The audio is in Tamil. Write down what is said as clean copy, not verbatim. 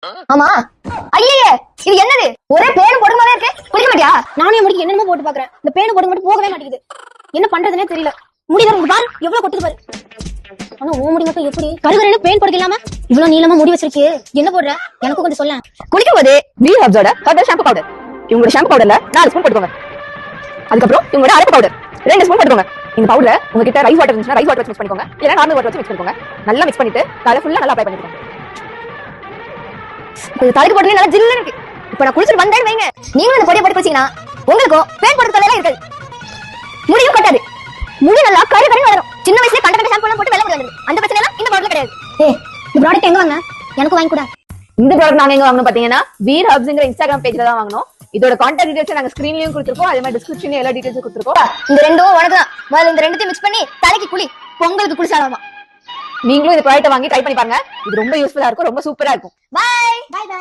ஆமா. ஐயே, இது என்னது? ஒரே பேன் போடுற மாதிரி இருக்கு. குளிக்க மாட்டியா? நானே முடிக்கு என்னமோ போட்டு பாக்குறேன். இந்த பேன் போட மட்டும் போகவே மாட்டேங்குது. என்ன பண்றதுனே தெரியல. முடிதான் உங்க பாரு எவ்வளவு கொட்டுது பாரு. ஆனா ஓ முடி மட்டும் எப்படி கருகரன்னு பேன் போட இல்லாம இவ்வளவு நீளமா முடி வச்சிருக்கே. என்ன போடுற? எனக்கு கொஞ்சம் சொல்ல. குளிக்கும் போது வீ ஹர்ப்ஸோட ஹெர்பல் ஷாம்பு பவுடர். இவங்களோட ஷாம்பு பவுடர்ல 4 ஸ்பூன் போட்டுக்கோங்க. அதுக்கப்புறம் இவங்களோட அரைப்பு பவுடர் 2 ஸ்பூன் போட்டுக்கோங்க. இந்த பவுடரை உங்ககிட்ட ரைஸ் வாட்டர் இருந்துச்சுன்னா ரைஸ் வாட்டர் வச்சு மிக்ஸ் பண்ணிக்கோங்க. இல்ல நார்மல் வாட்டர் வச்சு மிக்ஸ் பண்ணிக்கோங்க. நல்லா மிக்ஸ் பண்ணிட்டு தலை ஃபுல்லா நல்லா அப்ளை பண்ணிக்கோங்க. இது தலைக்கு போட்டே நல்லா ஜில்லுன்னு இருக்கு. இப்போ நான் குளிச்சிட்டு வந்தேன்னு வைங்க, நீங்களும் இந்த பொடியை போட்டு குளிச்சீங்கன்னா உங்களுக்கும் பேன் போடுற தலையெல்லாம் இருக்காது. முடியும் கொட்டாது. முடி நல்லா கரு கரு வளரும். சின்ன வயசுல கண்ட ஷாம்பு எல்லாம் போட்டு வெள்ள முடி வந்துருது. அந்த பிரச்சனை எல்லாம் இந்த பவுடர்ல கிடையாது. ஏய், இந்த ப்ராடக்ட் எங்க வாங்க? எனக்கு வாங்கி கொடு. இந்த ப்ராடக்ட் நாங்க எங்க வாங்கணும் பாத்தீங்கன்னா வீர் ஹர்ப்ஸ்ங்கற இன்ஸ்டாகிராம் பேஜ்ல தான் வாங்கணும். இதோட கான்டாக்ட் டீடைல்ஸ் நாங்க ஸ்கிரீன்லயும் கொடுத்திருக்கோம். அதே மாதிரி டிஸ்கிரிப்ஷன்ல எல்லா டீடைல்ஸும் கொடுத்திருக்கோம். இந்த ரெண்டும் உனக்கு தான். முதல்ல இந்த ரெண்டுத்தையும் மிக்ஸ் பண்ணி தலைக்கு குளி. பொங்கலுக்கு குளிச்சாலாமா? நீங்களும் இந்த ப்ராடக்ட் வாங்கி ட்ரை பண்ணி பாருங்க. இது ரொம்ப யூஸ்ஃபுல்லா இருக்கும். ரொம்ப சூப்பரா இருக்கும். Bye bye by.